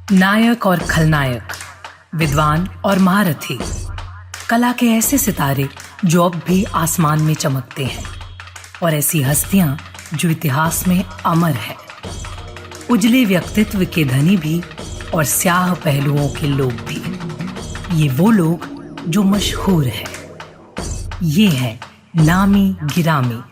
नायक और खलनायक, विद्वान और महारथी, कला के ऐसे सितारे जो अब भी आसमान में चमकते हैं, और ऐसी हस्तियां जो इतिहास में अमर है। उजले व्यक्तित्व के धनी भी और स्याह पहलुओं के लोग भी। ये वो लोग जो मशहूर हैं। ये है नामी गिरामी।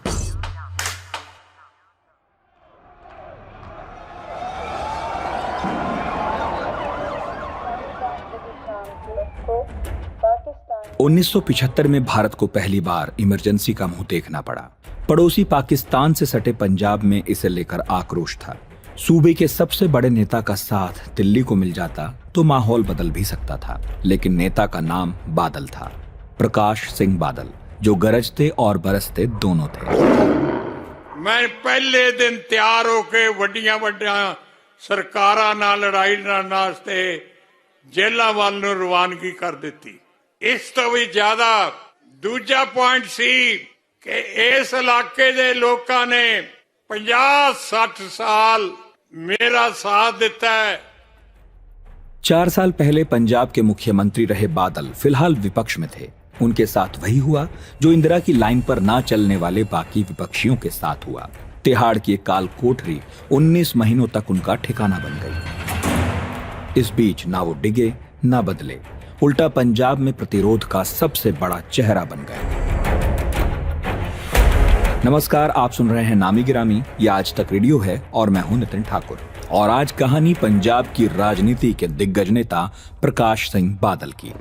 उन्नीस 1975 में भारत को पहली बार इमरजेंसी का मुंह देखना पड़ा। पड़ोसी पाकिस्तान से सटे पंजाब में इसे लेकर आक्रोश था। सूबे के सबसे बड़े नेता का साथ दिल्ली को मिल जाता तो माहौल बदल भी सकता था, लेकिन नेता का नाम बादल था, प्रकाश सिंह बादल, जो गरजते और बरसते दोनों थे। मैं पहले दिन तैयार होके वड्डियां वड्डियां सरकारां नाल लड़ाई नास्ते जेलां वाल नूं रवानगी कर दित्ती। इस तो भी ज्यादा दूजा पॉइंट सी कि इस इलाके दे लोकां ने 50-60 साल मेरा साथ दिता है। 4 साल पहले पंजाब के मुख्यमंत्री रहे बादल फिलहाल विपक्ष में थे। उनके साथ वही हुआ जो इंदिरा की लाइन पर ना चलने वाले बाकी विपक्षियों के साथ हुआ। तिहाड़ की एक काल कोठरी 19 महीनों तक उनका ठिकाना बन गई। इस बीच ना वो डिगे ना बदले, उल्टा पंजाब में प्रतिरोध का सबसे बड़ा चेहरा बन गए। नमस्कार, आप सुन रहे हैं नामी गिरामी, ये आज तक रेडियो है और मैं हूं नितिन ठाकुर। और आज कहानी पंजाब की राजनीति के दिग्गज नेता प्रकाश सिंह बादल की।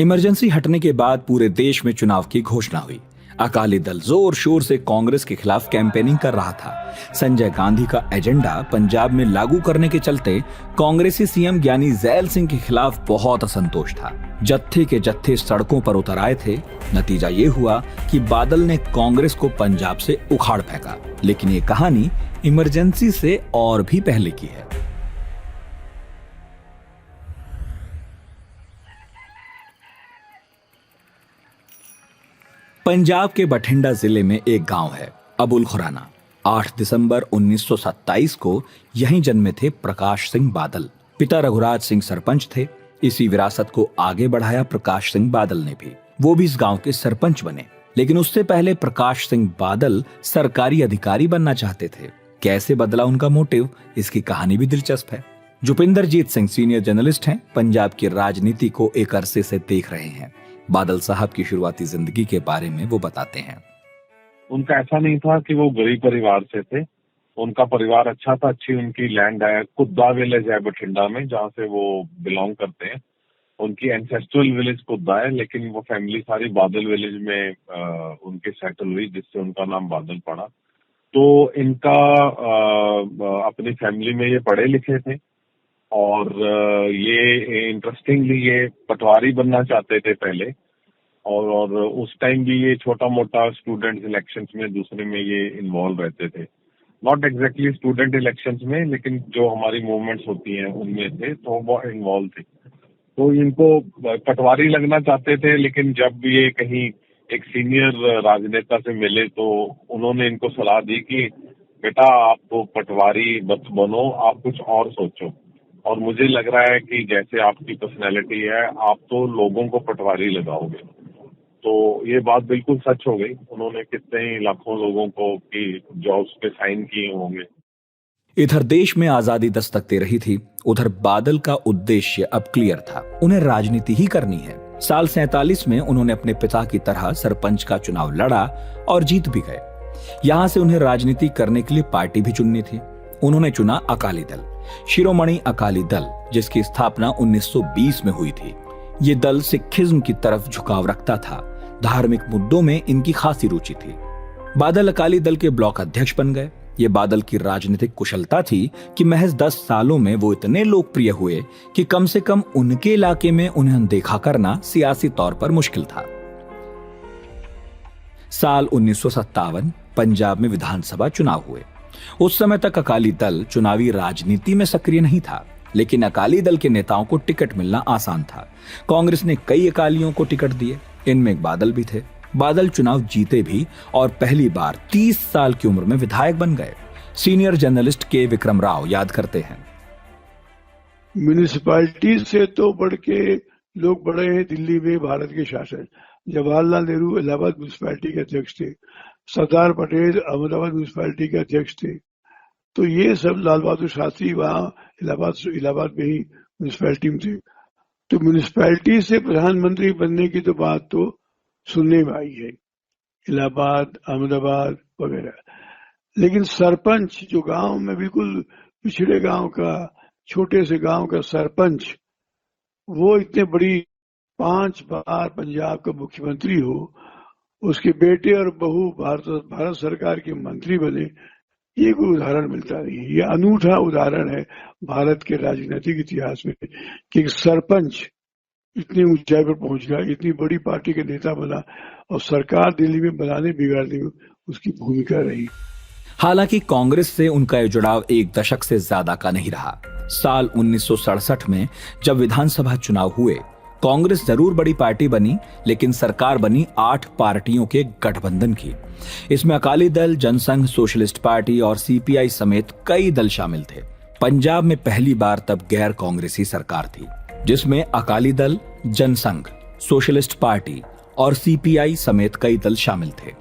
इमरजेंसी हटने के बाद पूरे देश में चुनाव की घोषणा हुई। अकाली दल जोर शोर से कांग्रेस के खिलाफ कैंपेनिंग कर रहा था। संजय गांधी का एजेंडा पंजाब में लागू करने के चलते कांग्रेसी सीएम ज्ञानी जैल सिंह के खिलाफ बहुत असंतोष था। जत्थे के जत्थे सड़कों पर उतर आए थे। नतीजा ये हुआ कि बादल ने कांग्रेस को पंजाब से उखाड़ फेंका। लेकिन ये कहानी इमरजेंसी से और भी पहले की है। पंजाब के बठिंडा जिले में एक गांव है अबुल खुराना। 8 दिसंबर 1927 को यहीं जन्मे थे प्रकाश सिंह बादल। पिता रघुराज सिंह सरपंच थे। इसी विरासत को आगे बढ़ाया प्रकाश सिंह बादल ने भी। वो भी इस गांव के सरपंच बने। लेकिन उससे पहले प्रकाश सिंह बादल सरकारी अधिकारी बनना चाहते थे। कैसे बदला उनका मोटिव, इसकी कहानी भी दिलचस्प है। जुपिंदरजीत सिंह सीनियर जर्नलिस्ट हैं, पंजाब की राजनीति को एक अरसे से देख रहे हैं। बादल साहब की शुरुआती जिंदगी के बारे में वो बताते हैं। उनका ऐसा नहीं था कि वो गरीब परिवार से थे। उनका परिवार अच्छा था, अच्छी उनकी लैंड है। कुद्दा विलेज है बठिंडा में, जहाँ से वो बिलोंग करते हैं। उनकी एंसेस्ट्रल विलेज कुद्दा है, लेकिन वो फैमिली सारी बादल विलेज में उनके सेटल हुई, जिससे उनका नाम बादल पड़ा। तो इनका अपनी फैमिली में ये पढ़े लिखे थे और ये इंटरेस्टिंगली ये पटवारी बनना चाहते थे पहले। और उस टाइम भी ये छोटा मोटा स्टूडेंट इलेक्शंस में दूसरे में ये इन्वॉल्व रहते थे। नॉट एग्जैक्टली स्टूडेंट इलेक्शंस में, लेकिन जो हमारी मूवमेंट्स होती हैं उनमें थे, तो वो इन्वॉल्व थे। तो इनको पटवारी लगना चाहते थे, लेकिन जब ये कहीं एक सीनियर राजनेता से मिले तो उन्होंने इनको सलाह दी कि बेटा आप तो पटवारी मत बनो, आप कुछ और सोचो। और मुझे लग रहा है कि जैसे आपकी पर्सनैलिटी है, आप तो लोगों को पटवारी लगाओगे। तो ये बात बिल्कुल सच हो गई। उन्होंने कितने ही लाखों लोगों को की जॉब्स पे साइन किए होंगे। इधर देश में आजादी दस्तक दे रही थी, उधर बादल का उद्देश्य अब क्लियर था। उन्हें राजनीति ही करनी है। साल 47 में उन्होंने अपने पिता की तरह सरपंच का चुनाव लड़ा और जीत भी गए। यहां से उन्हें राजनीति करने के लिए पार्टी भी चुननी थी। उन्होंने चुना अकाली दल, शिरोमणि अकाली दल, जिसकी स्थापना 1920 में हुई थी। ये दल सिखिज्म की तरफ झुकाव रखता था। धार्मिक मुद्दों में इनकी खासी रुचि थी। बादल अकाली दल के ब्लॉक अध्यक्ष बन गए। ये बादल की राजनीतिक कुशलता थी कि महज 10 सालों में वो इतने लोकप्रिय हुए कि कम से कम उनके इलाके में उन्हें अनदेखा करना सियासी तौर पर मुश्किल था। साल 1957 पंजाब में विधानसभा चुनाव हुए। उस समय तक अकाली दल चुनावी राजनीति में सक्रिय नहीं था, लेकिन अकाली दल के नेताओं को टिकट मिलना आसान था। कांग्रेस ने कई अकालियों को टिकट दिए, इनमें बादल भी थे। बादल चुनाव जीते भी और पहली बार 30 साल की उम्र में विधायक बन गए। सीनियर जर्नलिस्ट के विक्रम राव याद करते हैं, म्यूनिसिपैलिटी से तो बढ़ के लोग बड़े हैं दिल्ली में भारत के शासन। जवाहरलाल नेहरू इलाहाबाद म्यूनिसिपैलिटी के अध्यक्ष थे, सरदार पटेल अहमदाबाद म्यूनिसिपैलिटी के अध्यक्ष थे, तो ये सब लाल बहादुर शास्त्री वहाँ इलाहाबाद में ही म्यूनिसिपैलिटी में थे। तो म्यूनिसिपैलिटी से प्रधानमंत्री बनने की तो बात तो सुनने में आई है, इलाहाबाद अहमदाबाद वगैरह, लेकिन सरपंच जो गांव में बिल्कुल पिछड़े गांव का, छोटे से गांव का सरपंच, वो इतने बड़ी 5 बार पंजाब का मुख्यमंत्री हो, उसके बेटे और बहू भारत सरकार के मंत्री बने, ये कोई उदाहरण मिलता नहीं है। ये अनूठा उदाहरण है भारत के राजनीतिक इतिहास में कि एक सरपंच इतनी ऊंचाई पर पहुंच गया, इतनी बड़ी पार्टी के नेता बना और सरकार दिल्ली में बनाने बिगाड़ने में उसकी भूमिका रही। हालांकि कांग्रेस से उनका ये जुड़ाव 1 दशक से ज्यादा का नहीं रहा। साल 1967 में जब विधानसभा चुनाव हुए, कांग्रेस जरूर बड़ी पार्टी बनी, लेकिन सरकार बनी 8 पार्टियों के गठबंधन की। इसमें अकाली दल, जनसंघ, सोशलिस्ट पार्टी और सीपीआई समेत कई दल शामिल थे। पंजाब में पहली बार तब गैर कांग्रेसी सरकार थी, जिसमें अकाली दल, जनसंघ, सोशलिस्ट पार्टी और सीपीआई समेत कई दल शामिल थे।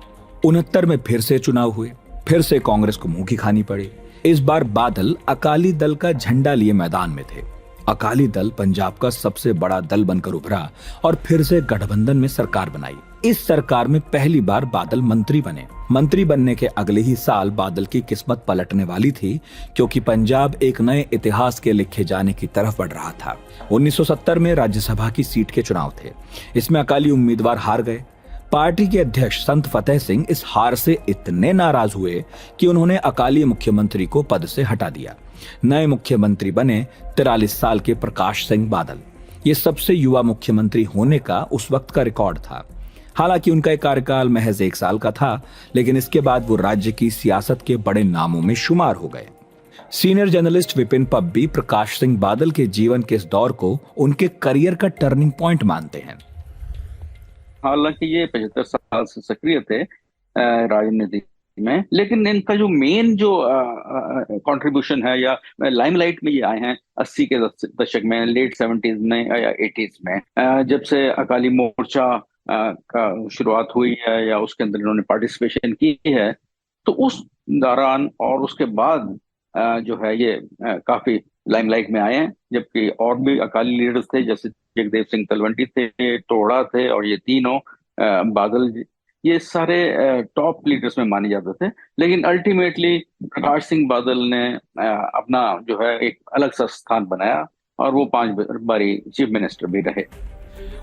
69 में फिर से चुनाव हुए, फिर से कांग्रेस को मुंह की खानी पड़ी। इस बार बादल अकाली दल का झंडा लिए मैदान में थे। अकाली दल पंजाब का सबसे बड़ा दल बनकर उभरा और फिर से गठबंधन में सरकार बनाई। इस सरकार में पहली बार बादल मंत्री बने। मंत्री बनने के अगले ही साल बादल की किस्मत पलटने वाली थी, क्योंकि पंजाब एक नए इतिहास के लिखे जाने की तरफ बढ़ रहा था। 1970 में राज्यसभा की सीट के चुनाव थे। इसमें अकाली उम्मीदवार हार गए। पार्टी के अध्यक्ष संत फतेह सिंह इस हार से इतने नाराज हुए कि उन्होंने अकाली मुख्यमंत्री को पद से हटा दिया। नए मुख्यमंत्री बने 43 साल के प्रकाश सिंह बादल। ये सबसे युवा मुख्यमंत्री होने का उस वक्त का रिकॉर्ड था। हालांकि उनका एक कार्यकाल महज 1 साल का था, लेकिन इसके बाद वो राज्य की सियासत के बड़े नामों में शुमार हो गए। सीनियर जर्नलिस्ट विपिन पब्बी प्रकाश सिंह बादल के जीवन के इस दौर को उनके करियर का टर्निंग पॉइंट मानते हैं। हालांकि ये 75 साल से सक्रिय थे राजनीति में, लेकिन इनका जो मेन जो कंट्रीब्यूशन है या लाइमलाइट में ये आए हैं 80 के दशक में, लेट 70s में या 80s में, जब से अकाली मोर्चा का शुरुआत हुई है या उसके अंदर इन्होंने पार्टिसिपेशन की है, तो उस दौरान और उसके बाद जो है ये काफी लाइमलाइट में आए हैं। जबकि और भी अकाली लीडर्स थे, जैसे जगदेव सिंह तलवंडी थे, टोड़ा थे, और ये तीनों बादल, ये सारे टॉप लीडर्स में माने जाते थे। लेकिन अल्टीमेटली प्रकाश सिंह बादल ने अपना जो है एक अलग सा स्थान बनाया और वो 5 बारी चीफ मिनिस्टर भी रहे।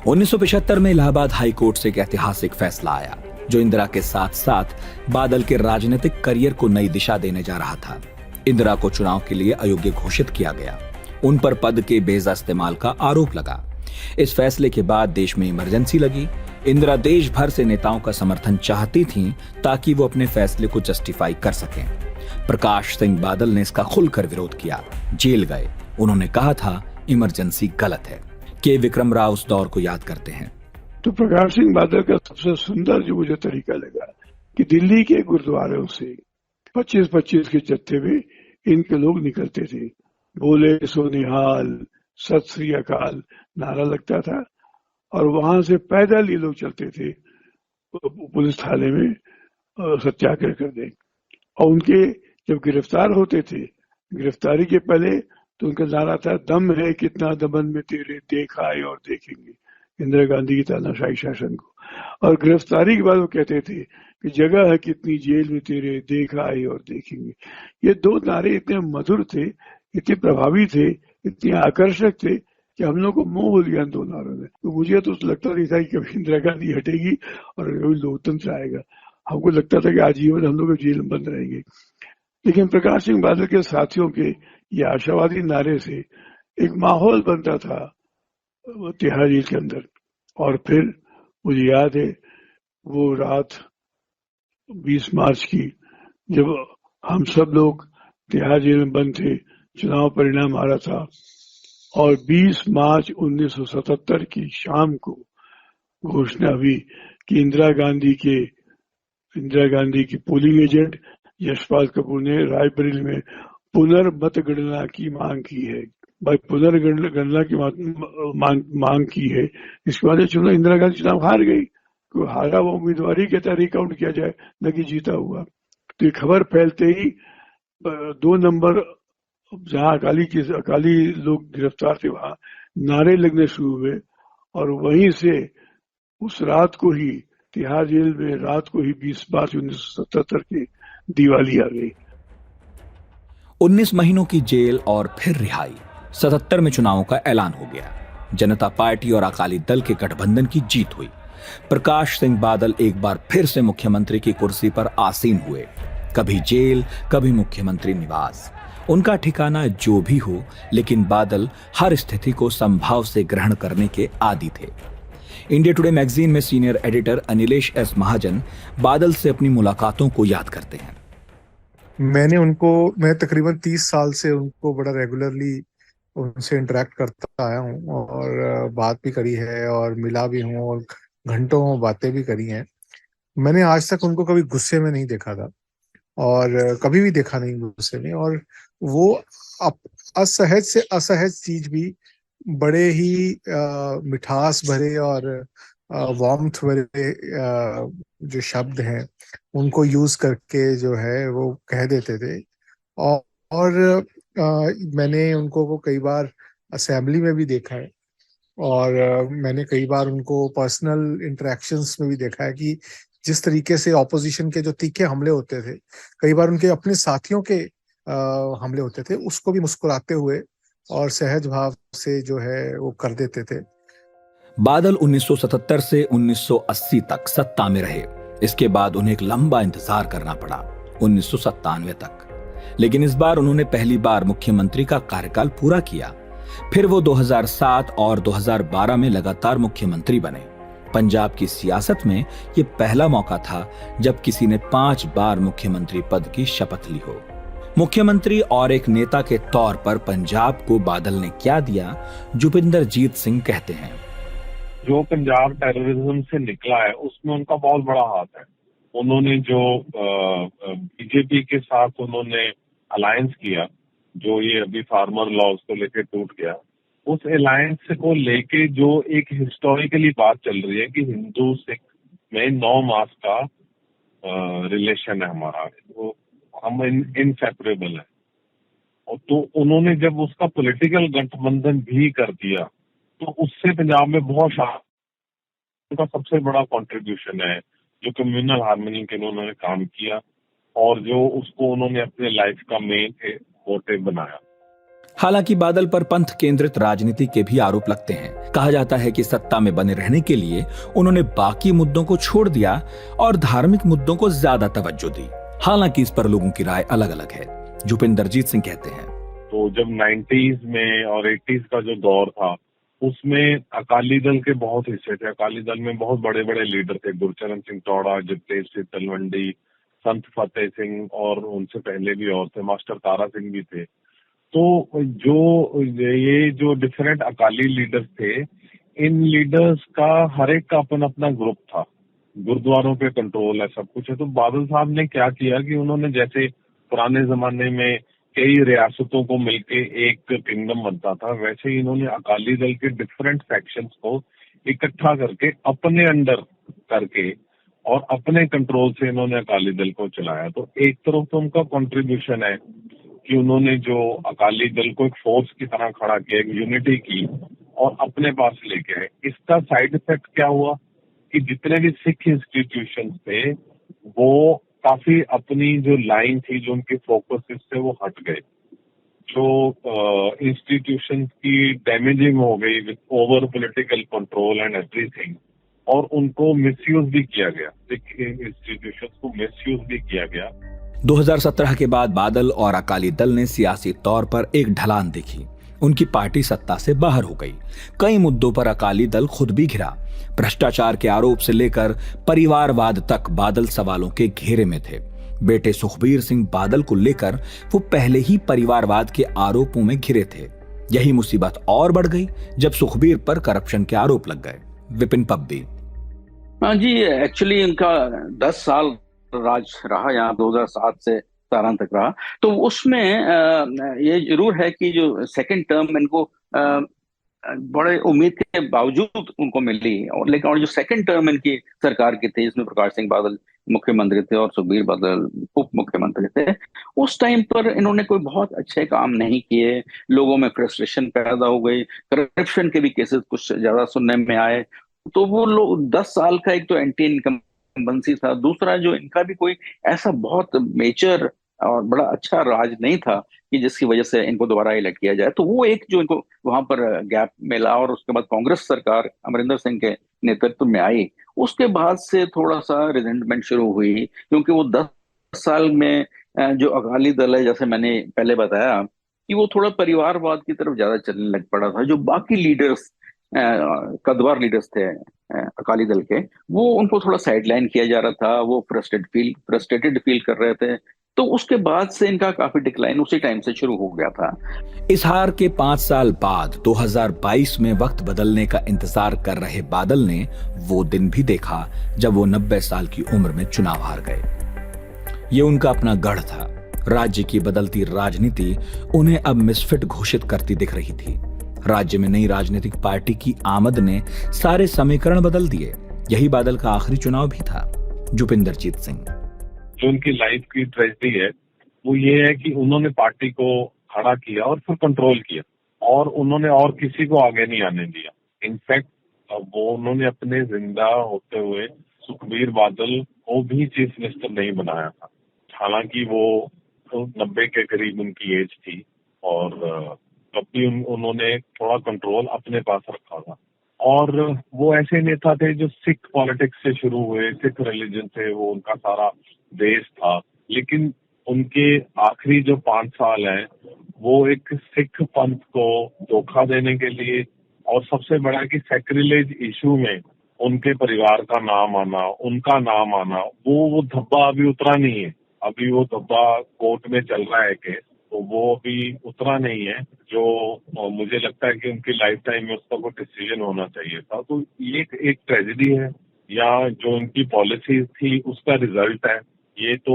1975 में इलाहाबाद हाई कोर्ट से एक ऐतिहासिक फैसला आया, जो इंदिरा के साथ साथ बादल के राजनीतिक करियर को नई दिशा देने जा रहा था। इंदिरा को चुनाव के लिए अयोग्य घोषित किया गया। उन पर पद के बेजा इस्तेमाल का आरोप लगा। इस फैसले के बाद देश में इमरजेंसी लगी। इंदिरा देश भर से नेताओं का समर्थन चाहती थीं, ताकि वो अपने फैसले को जस्टिफाई कर सकें। प्रकाश सिंह बादल ने इसका खुलकर विरोध किया, जेल गए। उन्होंने कहा था इमरजेंसी गलत है। के विक्रम राव उस दौर को याद करते हैं। तो प्रकाश सिंह बादल का सबसे सुंदर जो मुझे तरीका लगा कि दिल्ली के गुरुद्वारों से 25-25 के जत्थे में इनके लोग निकलते थे। बोले सो निहाल, सत श्री अकाल नारा लगता था, और वहां से पैदल ये लोग चलते थे पुलिस थाने में सत्याग्रह करने। और उनके जब गिरफ्तार होते थे, गिरफ्तारी के पहले तो उनका नारा था, दम है कितना दमन में तेरे, देखा है और देखेंगे, इंदिरा गांधी की तानाशाही शासन को। और गिरफ्तारी के बाद वो कहते थे कि जगह है कितनी जेल में तेरे, देखा है और देखेंगे। ये 2 नारे इतने मधुर थे, इतने प्रभावी थे, इतने आकर्षक थे कि हम लोग को मोह हो लिया 2 नारों ने। तो मुझे तो लगता नहीं था कि कभी इंदिरा गांधी हटेगी और लोकतंत्र आएगा। हमको लगता था कि आजीवन हम लोग जेल में बंद रहेंगे। लेकिन प्रकाश सिंह बादल के साथियों के ये आशावादी नारे से एक माहौल बनता था तिहाड़ जेल के अंदर। और फिर मुझे याद है वो रात 20 मार्च की, जब हम सब लोग तिहाड़ जेल में बंद थे, चुनाव परिणाम आ रहा था, और 20 मार्च 1977 की शाम को घोषणा हुई कि इंदिरा गांधी की पोलिंग एजेंट यशपाल कपूर ने रायबरेली में पुनर्मतगणना की मांग की है। भाई पुनर्गणना की मांग की है। इसके बाद चुनाव इंदिरा गांधी चुनाव हार गई। तो हारा वो उम्मीदवार ही कहता रिकाउंट किया जाए, न कि जीता हुआ। तो ये खबर फैलते ही 2 नंबर जहां अकाली लोग गिरफ्तार थे वहां नारे लगने शुरू हुए और वहीं से उस रात को ही तिहाड़ जेल में रात को ही 20 मार्च 1977 की दिवाली आ गई। 19 महीनों की जेल और फिर रिहाई। 77 में चुनावों का ऐलान हो गया। जनता पार्टी और अकाली दल के गठबंधन की जीत हुई। प्रकाश सिंह बादल एक बार फिर से मुख्यमंत्री की कुर्सी पर आसीन हुए। कभी जेल, कभी मुख्यमंत्री निवास। उनका ठिकाना जो भी हो, लेकिन बादल हर स्थिति को संभाव से ग्रहण करने के आदी थे। इंडिया टुडे मैगजीन में सीनियर एडिटर अनिलेश एस महाजन बादल से अपनी मुलाकातों को याद करते हैं। मैं तकरीबन 30 साल से उनको बड़ा रेगुलरली उनसे इंटरेक्ट करता आया हूँ और बात भी करी है और मिला भी हूँ और घंटों बातें भी करी हैं। मैंने आज तक उनको कभी गुस्से में नहीं देखा था और कभी भी देखा नहीं गुस्से में। और वो असहज से असहज चीज भी बड़े ही मिठास भरे और वार्मथ भरे जो शब्द हैं उनको यूज करके जो है वो कह देते थे। और मैंने उनको वो कई बार असेंबली में भी देखा है और मैंने कई बार उनको पर्सनल इंटरेक्शंस में भी देखा है कि जिस तरीके से ऑपोजिशन के जो तीखे हमले होते थे, कई बार उनके अपने साथियों के हमले होते थे, उसको भी मुस्कुराते हुए और सहज भाव से जो है वो कर देते थे। बादल 1977 से 1980 तक सत्ता में रहे। इसके बाद उन्हें एक लंबा इंतजार करना पड़ा 1997 तक। लेकिन इस बार उन्होंने पहली बार मुख्यमंत्री का कार्यकाल पूरा किया। फिर वो 2007 और 2012 में लगातार मुख्यमंत्री बने। पंजाब की सियासत में ये पहला मौका था जब किसी ने 5 बार मुख्यमंत्री पद की शपथ ली हो। मुख्यमंत्री और एक नेता के तौर पर पंजाब को बादल ने क्या दिया, जुपिंदर जीत सिंह कहते हैं। जो पंजाब टेररिज्म से निकला है उसमें उनका बहुत बड़ा हाथ है। उन्होंने जो बीजेपी के साथ उन्होंने अलायंस किया, जो ये अभी फार्मर लॉज को लेके टूट गया, उस अलायंस को लेके जो एक हिस्टोरिकली बात चल रही है कि हिंदू सिख में 9 मास का रिलेशन है हमारा, तो हम इनसेपरेबल है। और तो उन्होंने जब उसका पॉलिटिकल गठबंधन भी कर दिया तो उससे पंजाब में बहुत उनका सबसे बड़ा कंट्रीब्यूशन है जो कम्युनल हार्मनी के लिए उन्होंने काम किया और जो उसको उन्होंने अपने लाइफ का मेन मोटिव बनाया। हालांकि बादल पर पंथ केंद्रित राजनीति के भी आरोप लगते हैं। कहा जाता है कि सत्ता में बने रहने के लिए उन्होंने बाकी मुद्दों को छोड़ दिया और धार्मिक मुद्दों को ज्यादा तवज्जो दी। हालांकि इस पर लोगों की राय अलग अलग है। जुपिंदर जीत सिंह कहते हैं, तो जब 90s में और 80s का जो दौर था उसमें अकाली दल के बहुत हिस्से थे। अकाली दल में बहुत बड़े बड़े लीडर थे, गुरचरण सिंह तोड़ा, जितेश सिंह तलवंडी, संत फतेह सिंह और उनसे पहले भी और थे, मास्टर तारा सिंह भी थे। तो जो डिफरेंट अकाली लीडर्स थे, इन लीडर्स का हर एक का अपना अपना ग्रुप था, गुरुद्वारों पे कंट्रोल है, सब कुछ है। तो बादल साहब ने क्या किया कि उन्होंने जैसे पुराने जमाने में कई रियासतों को मिलके एक किंगडम बनता था, वैसे ही इन्होंने अकाली दल के डिफरेंट सेक्शंस को इकट्ठा करके अपने अंडर करके और अपने कंट्रोल से इन्होंने अकाली दल को चलाया। तो एक तरफ तो उनका कंट्रीब्यूशन है कि उन्होंने जो अकाली दल को एक फोर्स की तरह खड़ा किया, एक यूनिटी की और अपने पास लेके आए। इसका साइड इफेक्ट क्या हुआ कि जितने भी सिख इंस्टीट्यूशंस थे वो काफी अपनी जो लाइन थी, जो उनके फोकस से वो हट गए। जो इंस्टीट्यूशंस की डैमेजिंग हो गई with over political control and everything, और उनको मिसयूज भी किया गया, सिख इंस्टीट्यूशंस को मिसयूज भी किया गया। 2017 के बाद बादल और अकाली दल ने सियासी तौर पर एक ढलान देखी। उनकी पार्टी सत्ता से बाहर हो गई। कई मुद्दों पर अकाली दल खुद भी घिरा। भ्रष्टाचार के आरोप से लेकर परिवारवाद तक बादल सवालों के घेरे में थे। बेटे सुखबीर सिंह बादल को लेकर वो पहले ही परिवारवाद के आरोपों में घिरे थे। यही मुसीबत और बढ़ गई जब सुखबीर पर करप्शन के आरोप लग गए। विपिन पब्बी, हाँ जी, एक्चुअली इनका 10 साल राज रहा यहाँ, 2007 से 17 तक रहा। तो उसमें ये जरूर है कि जो सेकंड टर्म इनको बड़े उम्मीद के बावजूद उनको मिली, और लेकिन और जो सेकंड टर्म इनकी सरकार की थी, इसमें प्रकाश सिंह बादल मुख्यमंत्री थे और सुखबीर बादल उप मुख्यमंत्री थे, उस टाइम पर इन्होंने कोई बहुत अच्छे काम नहीं किए। लोगों में फ्रस्ट्रेशन पैदा हो गई, करप्शन के भी केसेस कुछ ज्यादा सुनने में आए। तो वो लोग 10 साल का एक तो एंटी इनकम्बेंसी था, दूसरा जो इनका भी कोई ऐसा बहुत मेजर और बड़ा अच्छा राज नहीं था कि जिसकी वजह से इनको दोबारा इलेक्ट किया जाए। तो वो एक जो इनको वहां पर गैप मिला, और उसके बाद कांग्रेस सरकार अमरिंदर सिंह के नेतृत्व में आई, उसके बाद से थोड़ा सा रिजेंटमेंट शुरू हुई, क्योंकि वो 10 साल में जो अकाली दल है, जैसे मैंने पहले बताया कि वो थोड़ा परिवारवाद की तरफ ज्यादा चलने लग पड़ा था। जो बाकी लीडर्स, कद्दावर लीडर्स थे अकाली दल के, वो उनको थोड़ा साइडलाइन किया जा रहा था, वो फ्रस्ट्रेटेड फील कर रहे थे। तो उसके बाद से इनका काफी डिक्लाइन उसी टाइम से शुरू हो गया था। इस हार के 5 साल बाद 2022 में वक्त बदलने का इंतजार कर रहे बादल ने वो दिन भी देखा जब वो 90 साल की उम्र में चुनाव हार गए। ये उनका अपना गढ़ था। राज्य की बदलती राजनीति उन्हें अब मिसफिट घोषित करती दिख रही थी। राज्य में नई राजनीतिक पार्टी की आमद ने सारे समीकरण बदल दिए। यही बादल का आखिरी चुनाव भी था। भूपिंदरजीत सिंह। जो उनकी लाइफ की ट्रेजेडी है वो ये है कि उन्होंने पार्टी को खड़ा किया और फिर कंट्रोल किया, और उन्होंने और किसी को आगे नहीं आने दिया। इनफैक्ट वो उन्होंने अपने जिंदा होते हुए सुखबीर बादल को भी चीफ मिनिस्टर नहीं बनाया था, हालांकि वो 90 के करीब उनकी एज थी, और तब भी उन्होंने थोड़ा कंट्रोल अपने पास रखा था। और वो ऐसे नेता थे जो सिख पॉलिटिक्स से शुरू हुए, सिख रिलीजन से वो उनका सारा देश था, लेकिन उनके आखिरी जो 5 साल हैं वो एक सिख पंथ को धोखा देने के लिए, और सबसे बड़ा कि सैक्रिलेज इशू में उनके परिवार का नाम आना, उनका नाम आना, वो धब्बा अभी उतरा नहीं है। अभी वो धब्बा कोर्ट में चल रहा है केस, तो वो अभी उतरा नहीं है, जो मुझे लगता है कि उनकी लाइफ टाइम में उसका कोई डिसीजन होना चाहिए था। तो ये एक ट्रेजेडी है, या जो उनकी पॉलिसी थी उसका रिजल्ट है। ये तो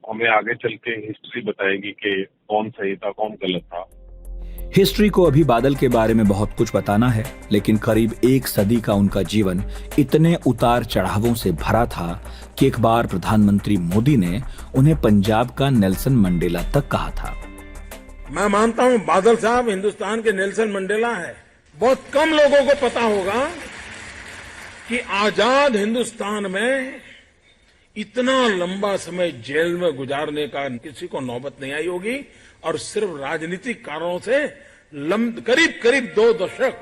हमें आगे चल के हिस्ट्री बताएगी कि कौन सही था, कौन गलत था। हिस्ट्री को अभी बादल के बारे में बहुत कुछ बताना है, लेकिन करीब 1 सदी का उनका जीवन इतने उतार चढ़ावों से भरा था कि एक बार प्रधानमंत्री मोदी ने उन्हें पंजाब का नेल्सन मंडेला तक कहा था। मैं मानता हूं बादल साहब हिंदुस्तान के नेल्सन मंडेला है। बहुत कम लोगों को पता होगा कि आजाद हिंदुस्तान में इतना लंबा समय जेल में गुजारने का किसी को नौबत नहीं आई होगी, और सिर्फ राजनीतिक कारणों से करीब 2 दशक।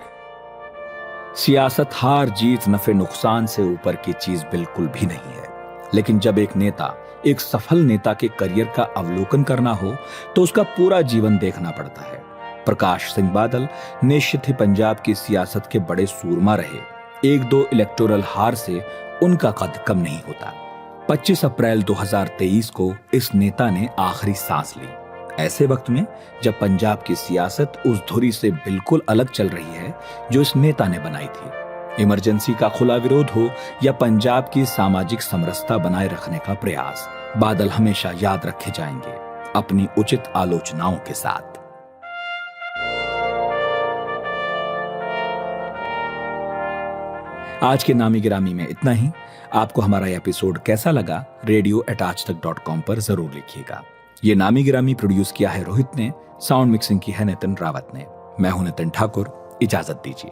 सियासत हार जीत नफे नुकसान से ऊपर की चीज बिल्कुल भी नहीं है, लेकिन जब एक नेता, एक सफल नेता के करियर का अवलोकन करना हो तो उसका पूरा जीवन देखना पड़ता है। प्रकाश सिंह बादल निश्चित ही पंजाब की सियासत के बड़े सूरमा रहे। 1-2 इलेक्टोरल हार से उनका कद कम नहीं होता। 25 अप्रैल 2023 को इस नेता ने आखिरी सांस ली। ऐसे वक्त में जब पंजाब की सियासत उस धुरी से बिल्कुल अलग चल रही है जो इस नेता ने बनाई थी। इमरजेंसी का खुला विरोध हो या पंजाब की सामाजिक समरसता बनाए रखने का प्रयास, बादल हमेशा याद रखे जाएंगे अपनी उचित आलोचनाओं के साथ। आज के नामी गिरामी में इतना ही। आपको हमारा एपिसोड कैसा लगा radio@aajtak.com पर जरूर लिखिएगा। ये नामी गिरामी प्रोड्यूस किया है रोहित ने, साउंड मिक्सिंग की है नितिन रावत ने। मैं हूं नितिन ठाकुर, इजाजत दीजिए।